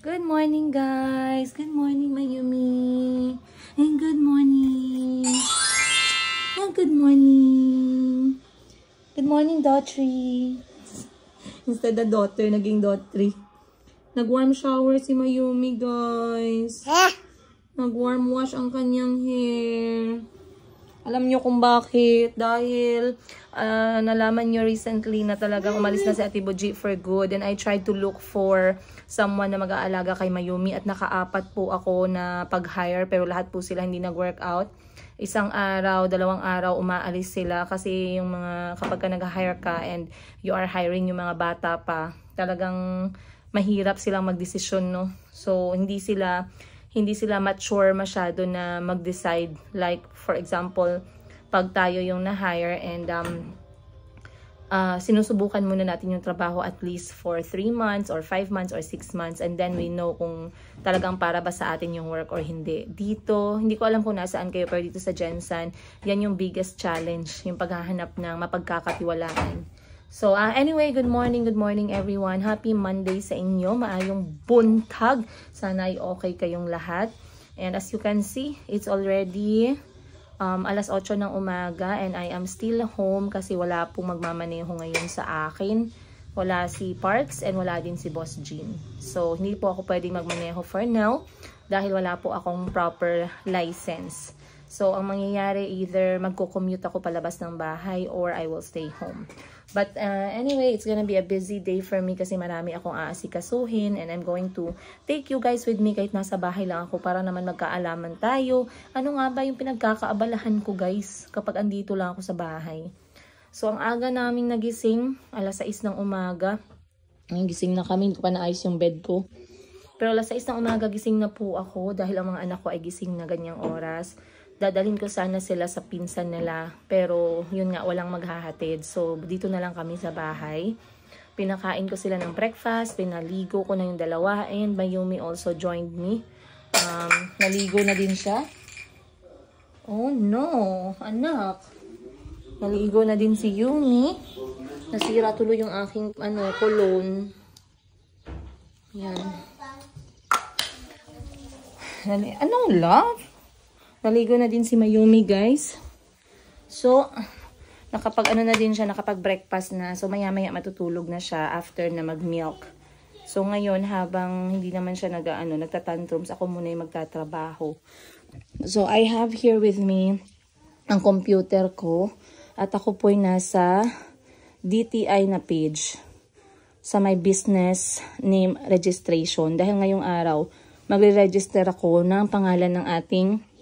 Good morning, guys. Good morning, Mayumi. And good morning. And good morning. Good morning, Daughtry. Instead of daughter, naging Daughtry. Nag-warm shower si Mayumi, guys. Nag-warm wash ang kanyang hair. Alam nyo kung bakit? Dahil nalaman nyo recently na talagang umalis na si Ate Boji for good. And I tried to look for someone na mag-aalaga kay Mayumi. At nakaapat po ako na pag-hire. Pero lahat po sila hindi nag-workout. Isang araw, 2 araw, umaalis sila. Kasi yung mga kapag ka nag-hire ka and you are hiring yung mga bata pa, talagang mahirap silang magdesisyon, no? So, hindi sila mature masyado na mag-decide. Like, for example, pag tayo yung na-hire and sinusubukan muna natin yung trabaho at least for 3 months or 5 months or 6 months and then we know kung talagang para ba sa atin yung work or hindi. Dito, hindi ko alam kung nasaan kayo, pero dito sa Gensan, yan yung biggest challenge, yung paghahanap ng mapagkakatiwalaan. So, anyway, good morning everyone. Happy Monday sa inyo. Maayong buntag. Sana ay okay kayong lahat. And as you can see, it's already alas 8 ng umaga and I am still home kasi wala pong magmamaneho ngayon sa akin. Wala si Parks and wala din si Boss Jean. So, hindi po ako pwedeng magmaneho for now dahil wala po akong proper license. So, ang mangyayari, either magko-commute ako palabas ng bahay or I will stay home. But anyway, it's gonna be a busy day for me kasi marami akong aasikasuhin and I'm going to take you guys with me kahit nasa bahay lang ako para naman magkaalaman tayo. Ano nga ba yung pinagkakaabalahan ko, guys, kapag andito lang ako sa bahay? So, ang aga naming nagising, alas 6 ng umaga. Gising na kami, hindi ko pa naayos yung bed ko. Pero alas 6 ng umaga gising na po ako dahil ang mga anak ko ay gising na ganyang oras. Dadalhin ko sana sila sa pinsan nila. Pero yun nga, walang maghahatid. So, dito na lang kami sa bahay. Pinakain ko sila ng breakfast. Pinaligo ko na yung dalawa. And Mayumi also joined me. Naligo na din siya. Oh no, anak. Naligo na din si Yumi. Nasira tuloy yung aking cologne. Yan. Anong love? Naligo na din si Mayumi, guys. So, nakapag-na din siya, nakapag-breakfast na. So, maya-maya matutulog na siya after na mag-milk. So, ngayon, habang hindi naman siya nagtatantrums, ako muna yung magtatrabaho. So, I have here with me ang computer ko. At ako po'y nasa DTI na page sa my business name registration. Dahil ngayong araw, magre-register ako ng pangalan ng ating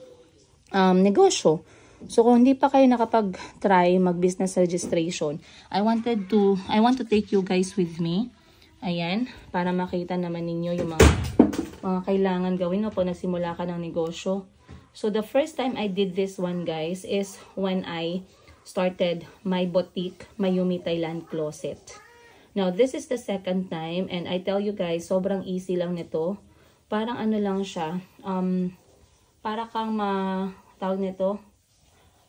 negosyo. So, kung hindi pa kayo nakapag-try mag-business registration, I want to take you guys with me. Ayan, para makita naman ninyo yung mga kailangan gawin po nagsimula ka ng negosyo. So, the first time I did this one, guys, is when I started my boutique, Mayumi Thailand Closet. Now, this is the second time, and I tell you guys, sobrang easy lang nito. Parang lang siya, para kang tawag nito,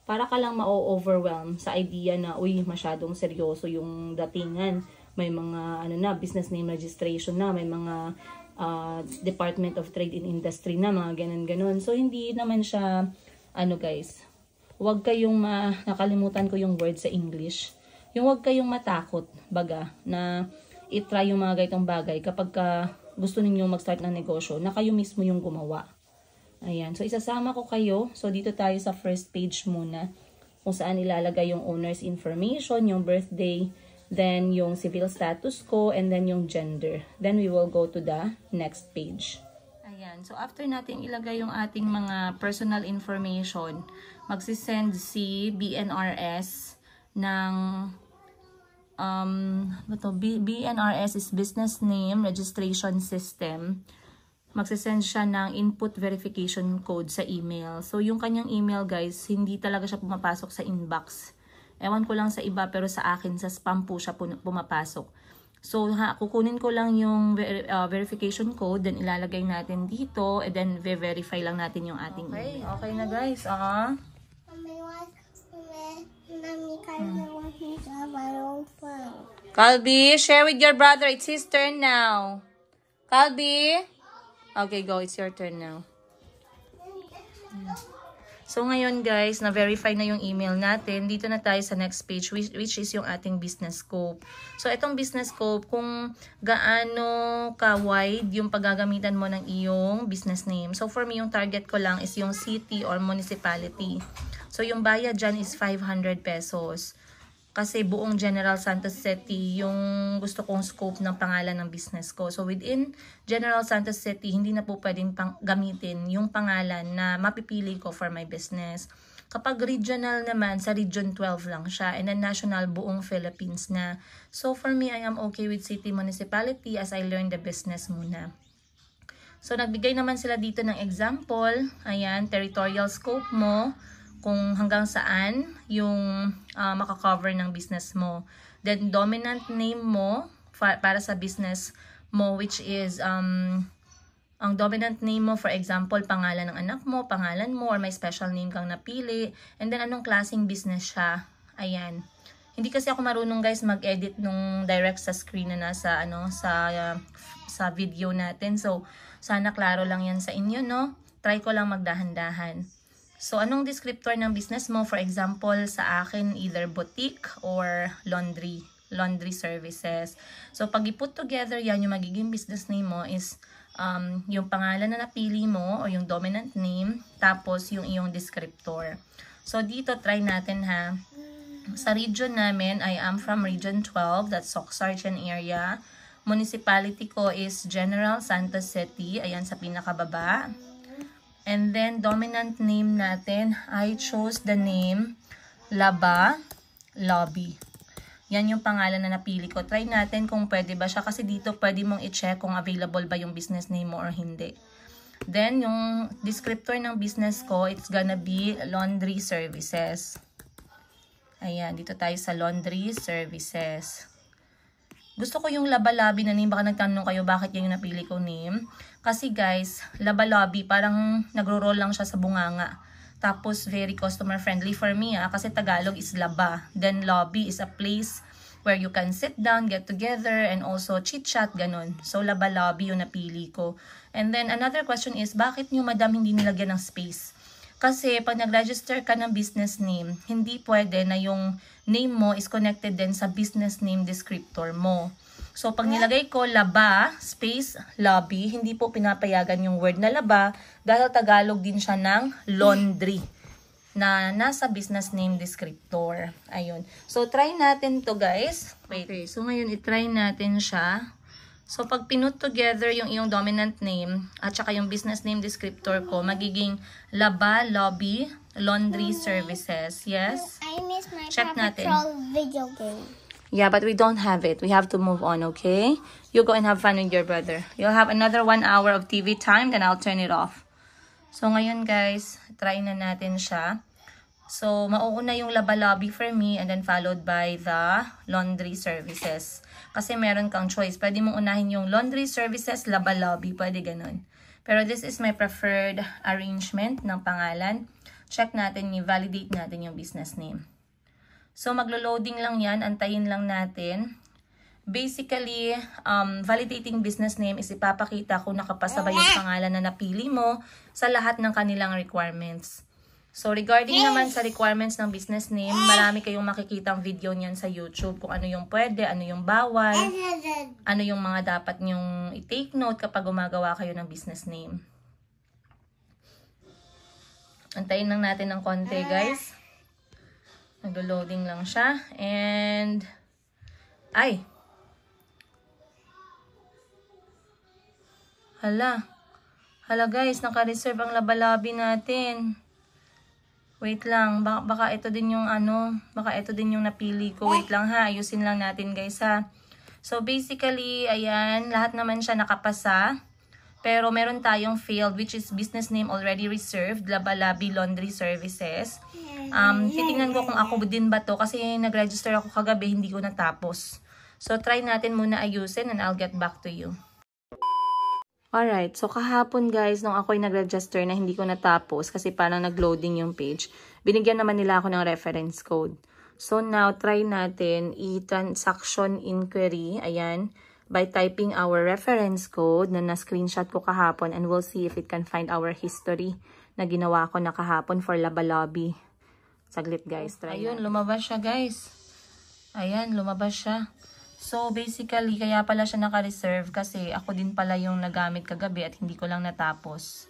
para ka lang ma-overwhelm sa idea na, uy, masyadong seryoso yung datingan. May mga, business name registration na, may mga Department of Trade and Industry na, mga ganun-ganun. So, hindi naman siya, guys, huwag kayong nakalimutan ko yung word sa English. Yung huwag kayong matakot, baga, na i-try yung mga ganitong bagay kapag gusto ninyong mag-start ng negosyo, na kayo mismo yung gumawa. Ayan. So, isasama ko kayo. So, dito tayo sa first page muna. Kung saan ilalagay yung owner's information, yung birthday, then yung civil status ko, and then yung gender. Then, we will go to the next page. Ayan. So, after natin ilagay yung ating mga personal information, magsisend si BNRS ng BNRS is Business Name Registration System. Magsisend siya ng input verification code sa email. So, yung kanyang email, guys, hindi talaga siya pumapasok sa inbox. Ewan ko lang sa iba, pero sa akin, sa spam po siya pumapasok. So, kukunin ko lang yung verification code, then ilalagay natin dito, and then verify lang natin yung ating email. Okay na, guys. Calby, share with your brother. It's his turn now. Calby? Okay, go. It's your turn now. So, ngayon guys, na-verify na yung email natin. Dito na tayo sa next page, which is yung ating business scope. So, itong business scope, kung gaano ka-wide yung paggagamitan mo ng iyong business name. So, for me, yung target ko lang is yung city or municipality. So, yung bayad dyan is 500 pesos. Kasi buong General Santos City yung gusto kong scope ng pangalan ng business ko. So within General Santos City, hindi na po pwedeng gamitin yung pangalan na mapipili ko for my business. Kapag regional naman, sa Region 12 lang siya. And then national, buong Philippines na. So for me, I am okay with city municipality as I learn the business muna. So nagbigay naman sila dito ng example. Ayan, territorial scope mo. Kung hanggang saan yung makakover ng business mo. Then, dominant name mo para sa business mo, which is, ang dominant name mo, for example, pangalan ng anak mo, pangalan mo, or may special name kang napili. And then, anong klaseng business siya. Ayan. Hindi kasi ako marunong guys mag-edit nung direct sa screen na nasa, sa video natin. So, sana klaro lang yan sa inyo, no? Try ko lang magdahan-dahan. So, anong descriptor ng business mo? For example, sa akin, either boutique or laundry services. So, pag i-put together yan, yung magiging business name mo is yung pangalan na napili mo o yung dominant name, tapos yung iyong descriptor. So, dito, try natin ha. Sa region namin, I am from Region 12, that's Socsargen area. Municipality ko is General Santos City, ayan sa pinakababa. And then, dominant name natin, I chose the name Laba Lobby. Yan yung pangalan na napili ko. Try natin kung pwede ba siya. Kasi dito pwede mong i-check kung available ba yung business name mo or hindi. Then, yung descriptor ng business ko, it's gonna be laundry services. Ayan, dito tayo sa laundry services. Gusto ko yung Laba-Lobby na name. Baka nagtanong kayo bakit yan yung napili ko name. Kasi guys, Laba-Lobby parang nagro-roll lang siya sa bunganga. Tapos very customer friendly for me kasi Tagalog is laba. Then lobby is a place where you can sit down, get together, and also chit-chat, ganun. So Laba-Lobby yung napili ko. And then another question is, bakit nyo madam hindi nilagyan ng space? Kasi pag nag-register ka ng business name, hindi pwede na yung name mo is connected din sa business name descriptor mo. So pag nilagay ko laba, space, lobby, hindi po pinapayagan yung word na laba dahil Tagalog din siya ng laundry na nasa business name descriptor. Ayun. So try natin to guys. Wait. Okay, so ngayon i-try natin siya. So, pag pinut together yung iyong dominant name at saka yung business name descriptor ko, magiging Laba-Lobby Laundry Services. Yes? I miss my Check Paw natin. Patrol video game. Yeah, but we don't have it. We have to move on, okay? You go and have fun with your brother. You'll have another 1 hour of TV time, then I'll turn it off. So, ngayon guys, try na natin siya. So, mauuna yung Laba-Lobby for me and then followed by the laundry services. Kasi meron kang choice. Pwede mong unahin yung laundry services, Laba-Lobby. Pwede ganun. Pero this is my preferred arrangement ng pangalan. Check natin, i-validate natin yung business name. So, maglo-loading lang yan. Antayin lang natin. Basically, validating business name is ipapakita kung nakapasa ba yung pangalan na napili mo sa lahat ng kanilang requirements. So, regarding naman sa requirements ng business name, marami kayong makikitang video niyan sa YouTube kung ano yung pwede, ano yung bawal, ano yung mga dapat nyong i-take note kapag gumagawa kayo ng business name. Antayin lang natin ng konti, guys. Nag-loading lang siya. And, ay! Hala guys, naka-reserve ang Laba-Lobby natin. Wait lang, baka ito din yung baka ito din yung napili ko. Wait lang ha, ayusin lang natin guys ha. So basically, ayan, lahat naman siya nakapasa. Pero meron tayong failed, which is business name already reserved, Laba-Lobby Laundry Services. Titingnan ko kung ako din ba to kasi nag-register ako kagabi, hindi ko natapos. So try natin muna ayusin and I'll get back to you. Alright, so kahapon guys, nung ako'y nag-register na hindi ko natapos kasi parang nag-loading yung page, binigyan naman nila ako ng reference code. So now, try natin i-transaction inquiry, ayan, by typing our reference code na na-screenshot ko kahapon, and we'll see if it can find our history na ginawa ko na kahapon for Laba Lobby. Saglit guys, try Ayun, lumabas siya guys. Ayan, lumabas siya. So basically, kaya pala siya naka-reserve kasi ako din pala yung nagamit kagabi at hindi ko lang natapos.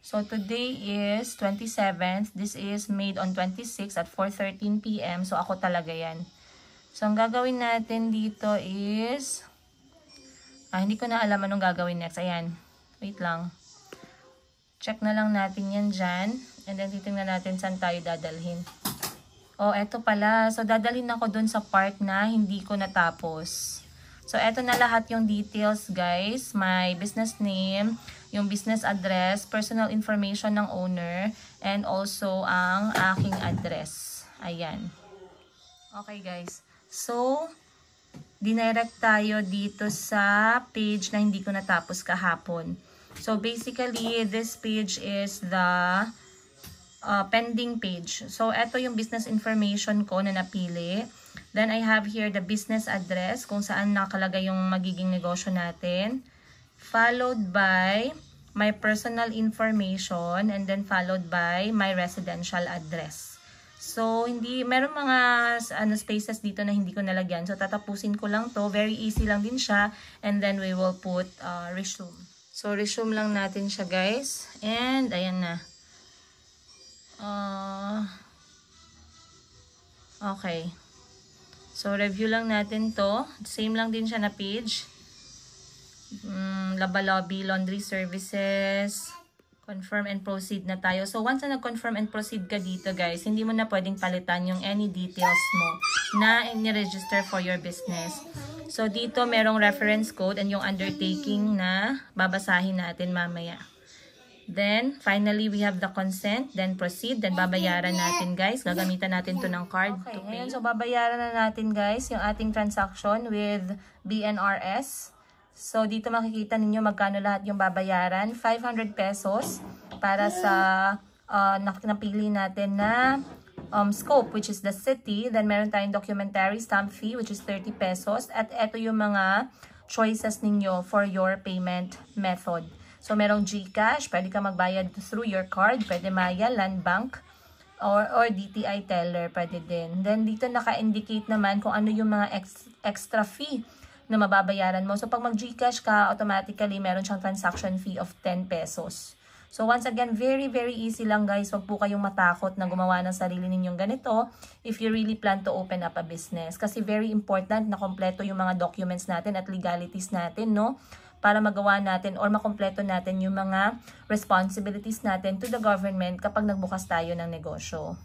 So today is 27th. This is made on 26 at 4:13 PM. So ako talaga yan. So ang gagawin natin dito is... hindi ko na alam anong gagawin next. Ayan. Wait lang. Check na lang natin yan dyan. And then titingnan natin saan tayo dadalhin. Oh, eto pala. So dadalhin ako dun sa part na hindi ko natapos. So eto na lahat yung details guys. My business name, yung business address, personal information ng owner, and also ang aking address. Ayan. Okay guys. So, dinirect tayo dito sa page na hindi ko natapos kahapon. So, basically, this page is the pending page. So, ito yung business information ko na napili. Then, I have here the business address kung saan nakalagay yung magiging negosyo natin. Followed by my personal information, and then followed by my residential address. So, meron mga spaces dito na hindi ko nalagyan. So, tatapusin ko lang to. Very easy lang din siya. And then, we will put resume. So, resume lang natin siya, guys. And, ayan na. Okay. So, review lang natin to. Same lang din siya na page. Laba Lobby, laundry services. Confirm and proceed na tayo. So, once na nag-confirm and proceed ka dito, guys, hindi mo na pwedeng palitan yung any details mo na i-register for your business. So, dito merong reference code and yung undertaking na babasahin natin mamaya. Then, finally, we have the consent. Then, proceed. Then, babayaran natin, guys. Gagamitan natin to ng card to pay. So, babayaran na natin, guys, yung ating transaction with BNRS. So, dito makikita ninyo magkano lahat yung babayaran. 500 pesos para sa napili natin na scope, which is the city. Then, meron tayong documentary stamp fee, which is 30 pesos. At ito yung mga choices ninyo for your payment method. So, merong GCash. Pwede ka magbayad through your card. Pwede Maya, Land Bank, or DTI Teller. Pwede din. Then, dito naka-indicate naman kung ano yung mga extra fee na mababayaran mo. So, pag mag-GCash ka, automatically, meron siyang transaction fee of 10 pesos. So, once again, very, very easy lang, guys. Huwag po kayong matakot na gumawa ng sarili ninyong ganito if you really plan to open up a business. Kasi very important na kompleto yung mga documents natin at legalities natin, no? Para magawa natin or makompleto natin yung mga responsibilities natin to the government kapag nagbukas tayo ng negosyo.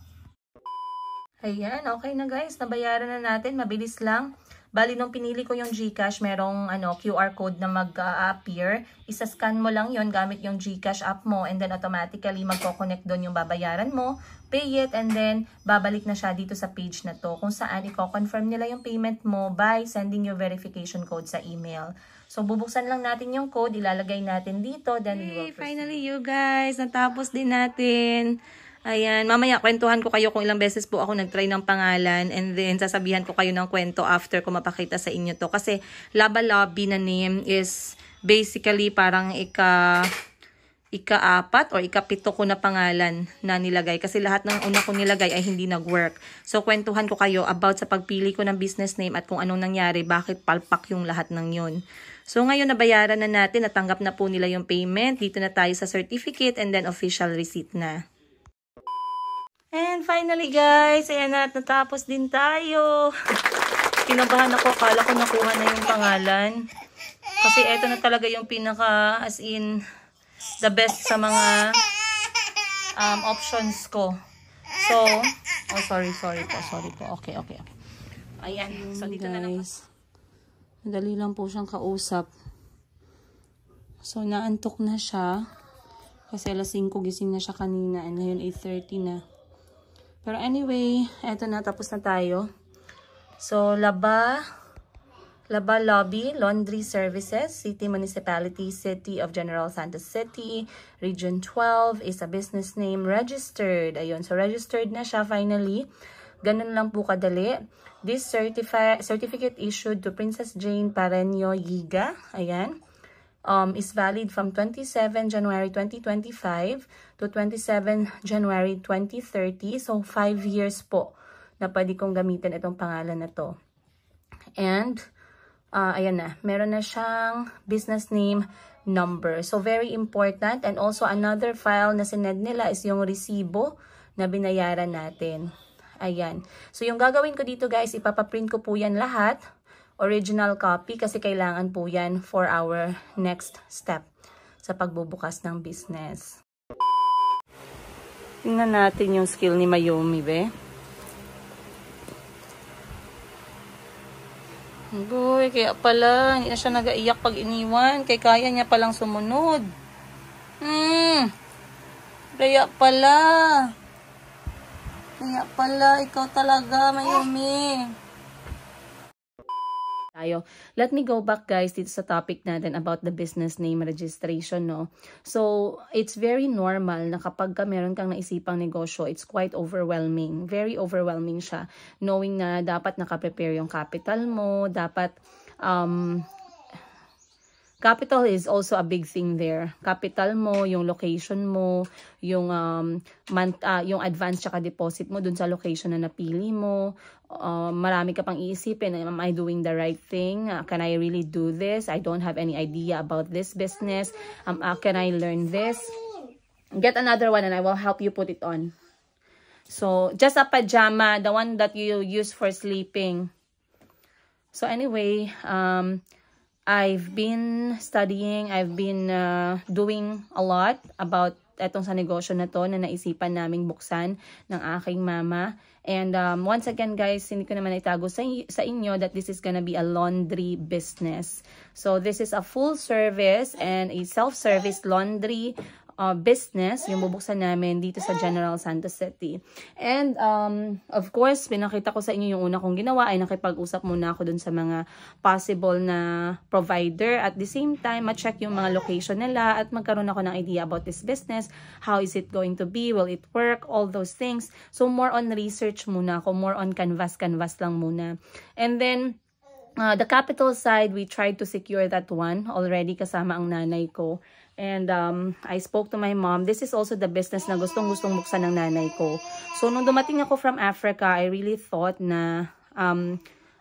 Ayan, okay na guys. Nabayaran na natin. Mabilis lang. Bali, nung pinili ko yung GCash, merong QR code na mag-appear. Isa-scan mo lang yon gamit yung GCash app mo, and then automatically magko-connect doon yung babayaran mo, pay it, and then babalik na siya dito sa page na to kung saan i-confirm nila yung payment mo by sending your verification code sa email. So, bubuksan lang natin yung code, ilalagay natin dito, then we will proceed. Finally, you guys, natapos din natin. Ayan, mamaya kwentuhan ko kayo kung ilang beses po ako nag-try ng pangalan, and then sasabihan ko kayo ng kwento after ko mapakita sa inyo to. Kasi Laba Lobby na name is basically parang ika-apat or ika-pito ko na pangalan na nilagay. Kasi lahat ng una ko nilagay ay hindi nag-work. So, kwentuhan ko kayo about sa pagpili ko ng business name at kung anong nangyari, bakit palpak yung lahat ng yun. So, ngayon nabayaran na natin, natanggap na po nila yung payment. Dito na tayo sa certificate and then official receipt na. And finally guys, ayan na, natapos din tayo. Kinabahan ako, akala ko nakuha na yung pangalan. Kasi eto na talaga yung pinaka, as in, the best sa mga options ko. So, oh sorry po. Okay. Ayan, so dito na guys. Madali lang po siyang kausap. So, naantok na siya. Kasi alas 5 gising na siya kanina. And ngayon 8:30 na. Pero anyway, eto na, tapos na tayo. So, Laba Lobby, Laundry Services, City Municipality, City of General Santos City, Region 12, is a business name, registered. Ayun, so registered na siya finally. Ganun lang po kadali. This certificate issued to Princess Jane Pareño Yiga, ayan, is valid from 27 January 2025 to 27 January 2030. So, 5 years po na pwede kong gamitin itong pangalan na to. And, ayan na, meron na siyang business name number. So, very important. And also, another file na sinend nila is yung resibo na binayaran natin. Ayan. So, yung gagawin ko dito guys, ipapaprint ko po yan lahat. Original copy kasi kailangan po yan for our next step sa pagbubukas ng business. Tingnan natin yung skill ni Mayumi, be. Boy, kaya pala, hindi na siya nag-aiyak pag iniwan. Kaya niya palang sumunod. Kaya pala. Kaya pala, ikaw talaga, Mayumi. Let me go back guys dito sa topic natin about the business name registration, no? So, it's very normal na kapag meron kang naisipang negosyo, it's quite overwhelming. Very overwhelming siya. Knowing na dapat nakaprepare yung capital mo, dapat, capital is also a big thing there. Capital mo, yung location mo, yung yung advance tsaka deposit mo dun sa location na napili mo. Marami ka pang iisipin. Am I doing the right thing? Can I really do this? I don't have any idea about this business. Can I learn this? Get another one and I will help you put it on. So, just a pajama, the one that you use for sleeping. So, anyway, I've been studying, I've been doing a lot about etong sa negosyo na to na naisipan naming buksan ng aking mama. And once again guys, hindi ko naman itago sa inyo that this is gonna be a laundry business. So this is a full service and a self-service laundry business yung bubuksan namin dito sa General Santos City. And of course, pinakita ko sa inyo yung una kong ginawa ay nakipag-usap muna ako dun sa mga possible na provider. At the same time, ma-check yung mga location nila at magkaroon ako ng idea about this business. How is it going to be? Will it work? All those things. So more on research muna ako. More on canvas lang muna. And then, the capital side, we tried to secure that one already kasama ang nanay ko. And I spoke to my mom. This is also the business na gustong-gustong buksan ng nanay ko. So, nung dumating ako from Africa, I really thought na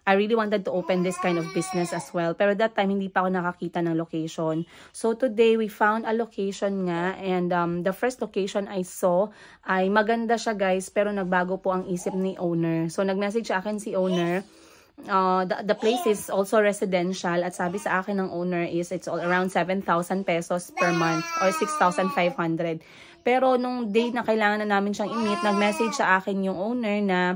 I really wanted to open this kind of business as well. Pero that time, hindi pa ako nakakita ng location. So, today, we found a location nga. And the first location I saw ay maganda siya guys. Pero nagbago po ang isip ni owner. So, nag-message sa akin si owner. The place is also residential at sabi sa akin ng owner is it's all around 7,000 pesos per month or 6,500. Pero nung day na kailangan na namin siyang i-meet, nag-message sa akin yung owner na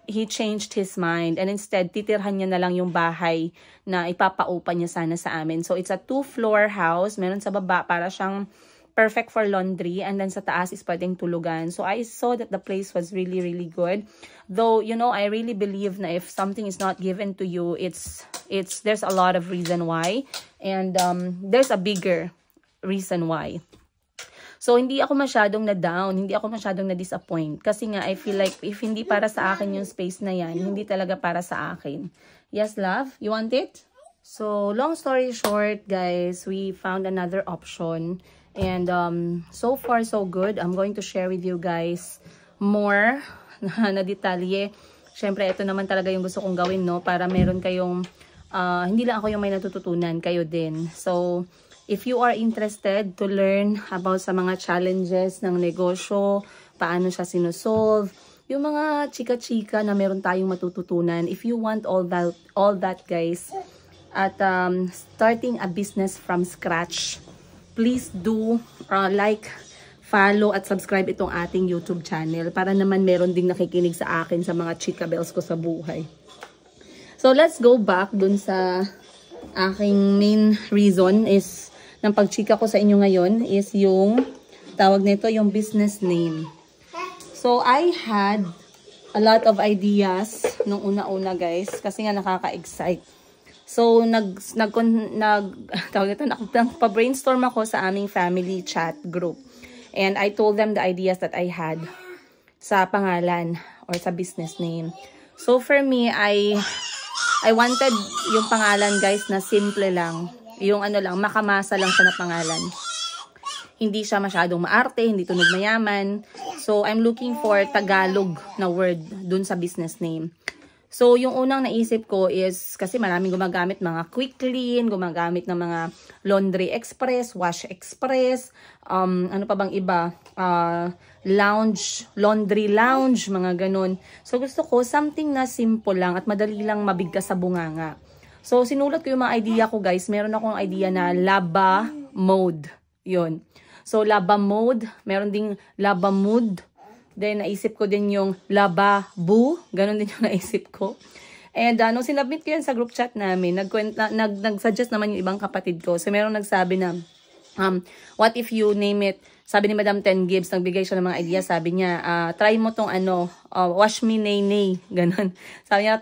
he changed his mind and instead titirhan niya na lang yung bahay na ipapa-open niya sana sa amin. So it's a 2-floor house, meron sa baba para siyang perfect for laundry, and then sa taas is pwedeng tulugan. So I saw that the place was really, really good. Though, you know, I really believe na if something is not given to you, there's a lot of reason why. And there's a bigger reason why. So, hindi ako masyadong na-down, hindi ako masyadong na-disappoint. Kasi nga, I feel like if hindi para sa akin yung space na yan, hindi talaga para sa akin. Yes, love? You want it? So, long story short, guys, we found another option. And so far, so good. I'm going to share with you guys more na detalye. Siyempre, ito naman talaga yung gusto kong gawin, no? Para meron kayong, hindi lang ako yung may natututunan, kayo din. So, if you are interested to learn about sa mga challenges ng negosyo, paano siya sinusolve, yung mga chika-chika na meron tayong matututunan, if you want all that guys, at starting a business from scratch, please do like, follow at subscribe itong ating YouTube channel para naman meron ding nakikinig sa akin sa mga chika bells ko sa buhay. So let's go back dun sa aking main reason is ng pagchika ko sa inyo ngayon is yung tawag nito yung business name. So I had a lot of ideas nung una-una guys kasi nga nakaka-excite. So, nagpa-brainstorm ako sa aming family chat group. And I told them the ideas that I had sa pangalan or sa business name. So for me, I wanted yung pangalan guys na simple lang. Yung ano lang, makamasa lang siya na pangalan. Hindi siya masyadong maarte, hindi tunog mayaman. So I'm looking for Tagalog na word dun sa business name. So yung unang naisip ko is, kasi maraming gumagamit mga quick clean, gumagamit ng mga laundry express, wash express, ano pa bang iba, lounge, laundry lounge, mga ganun. So gusto ko something na simple lang at madali lang mabigkas sa bunganga. So sinulat ko yung mga idea ko guys. Meron akong idea na laba mode. Yun. So laba mode, meron ding laba mood. Then naisip ko din yung laba boo, ganun din yung naisip ko. And nung sinabit ko yan sa group chat namin, nag-suggest naman yung ibang kapatid ko. So merong nagsabi na what if you name it, sabi ni Madam 10 Gibbs, nagbigay siya ng mga idea, sabi niya, try mo tong wash me nay nay, ganun. Sabi niya,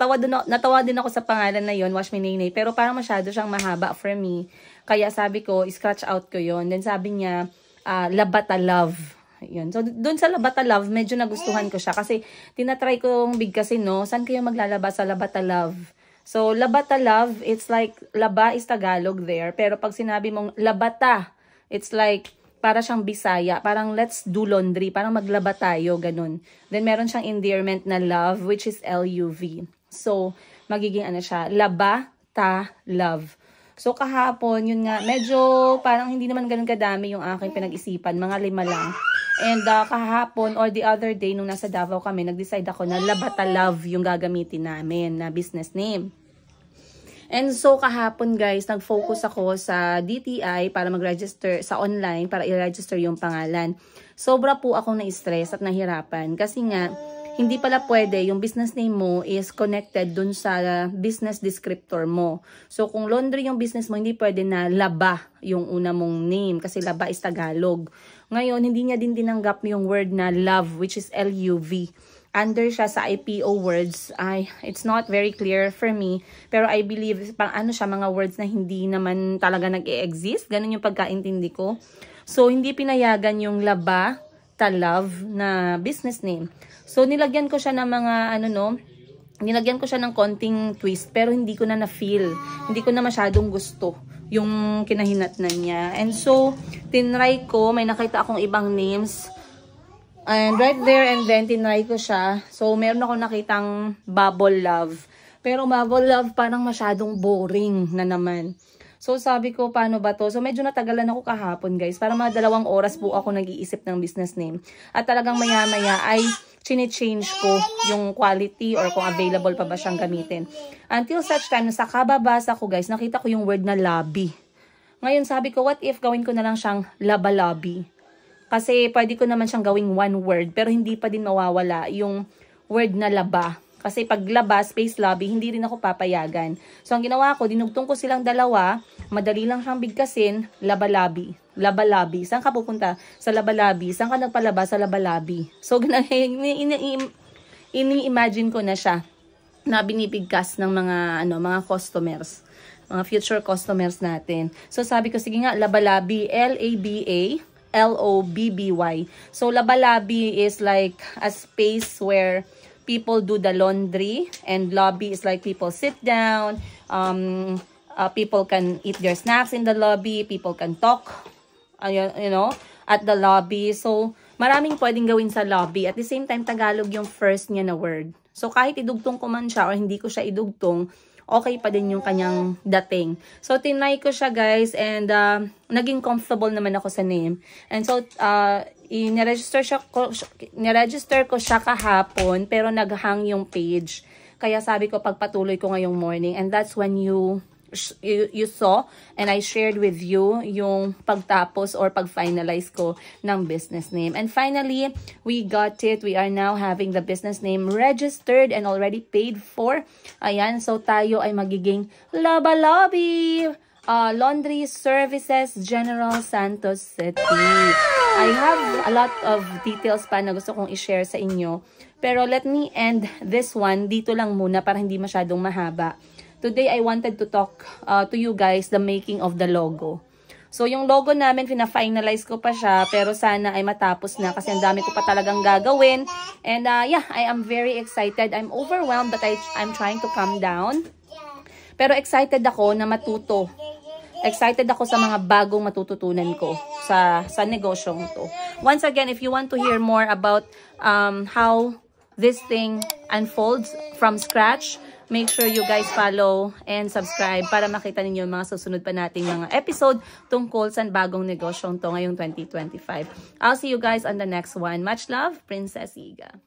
natawa din ako sa pangalan na yon, wash me nay nay, pero parang masyado siyang mahaba for me. Kaya sabi ko, scratch out ko yon. Then sabi niya, labata love. Yun. So, doon sa labata love, medyo nagustuhan ko siya kasi tinatry kong bigkasin, no? Saan kayo maglalaba sa labata love? So, labata love, it's like, laba is Tagalog there, pero pag sinabi mong labata, it's like, para siyang Bisaya, parang let's do laundry, parang maglaba tayo, ganun. Then meron siyang endearment na love, which is L-U-V. So, magiging ano siya, laba, ta, love. So, kahapon, yun nga, medyo parang hindi naman ganun kadami yung aking pinag-isipan, mga 5 lang. And kahapon or the other day, nung nasa Davao kami, nag-decide ako na labata love yung gagamitin namin na business name. And so kahapon guys, nag-focus ako sa DTI para mag-register sa online, para i-register yung pangalan. Sobra po akong na-stress at nahirapan kasi nga, hindi pala pwede yung business name mo is connected dun sa business descriptor mo. So kung laundry yung business mo, hindi pwede na laba yung una mong name kasi laba is Tagalog. Ngayon, hindi niya din tinanggap yung word na love, which is L-U-V. Under siya sa IPO words, it's not very clear for me. Pero I believe, ano siya, mga words na hindi naman talaga nag-e-exist. Ganun yung pagkaintindi ko. So, hindi pinayagan yung laba, ta love na business name. So, nilagyan ko siya ng mga, nilagyan ko siya ng konting twist. Pero hindi ko na na-feel. Hindi ko na masyadong gusto yung kinahinatnan niya. And so, tinry ko, may nakita akong ibang names. And right there and then, tinry ko siya. So, meron ako nakitang Bubble Love. Pero Bubble Love parang masyadong boring na naman. So, sabi ko, paano ba to? So, medyo natagalan ako kahapon, guys. Para mga 2 oras po ako nag-iisip ng business name. At talagang maya-maya ay chine-change ko yung quality or kung available pa ba siyang gamitin. Until such time, sa kababasa ko, guys, nakita ko yung word na lobby. Ngayon, sabi ko, what if gawin ko na lang siyang laba-lobby? Kasi pwede ko naman siyang gawing one word, pero hindi pa din mawawala yung word na laba. Kasi pag laba, space lobby, hindi rin ako papayagan. So, ang ginawa ko, dinugtong ko silang dalawa, madali lang siyang bigkasin, laba-labi. Laba-labi. Saan ka pupunta? Sa laba-labi. Saan ka nagpalaba? Sa laba-labi. So, ini-imagine ko na siya na binibigkas ng mga customers. Mga future customers natin. So, sabi ko, sige nga, laba-labi, L-A-B-A, L-O-B-B-Y. So, laba-labi is like a space where people do the laundry, and lobby is like people sit down, people can eat their snacks in the lobby, people can talk, at the lobby. So, maraming pwedeng gawin sa lobby. At the same time, Tagalog yung first niya na word. So, kahit idugtong ko man siya or hindi ko siya idugtong, okay pa din yung kanyang dating. So, tinry ko siya, guys, and naging comfortable naman ako sa name. And so, niregister ko siya kahapon, pero naghang yung page. Kaya sabi ko, pagpatuloy ko ngayong morning. And that's when you saw and I shared with you yung pagtapos or pag-finalize ko ng business name. And finally, we got it. We are now having the business name registered and already paid for. Ayan, so tayo ay magiging Laba-Lobby Laundry Services General Santos City. I have a lot of details pa na gusto kong i-share sa inyo. Pero let me end this one dito lang muna para hindi masyadong mahaba. Today, I wanted to talk to you guys the making of the logo. So, yung logo namin, fina-finalize ko pa siya, pero sana ay matapos na kasi ang dami ko pa talagang gagawin. And yeah, I am very excited. I'm overwhelmed but I'm trying to calm down. Pero excited ako na matuto. Excited ako sa mga bagong matututunan ko sa negosyong to. Once again, if you want to hear more about how this thing unfolds from scratch, make sure you guys follow and subscribe para makita ninyo yung mga susunod pa nating mga episode tungkol sa bagong negosyong to ngayong 2025. I'll see you guys on the next one. Much love, Princess Iga.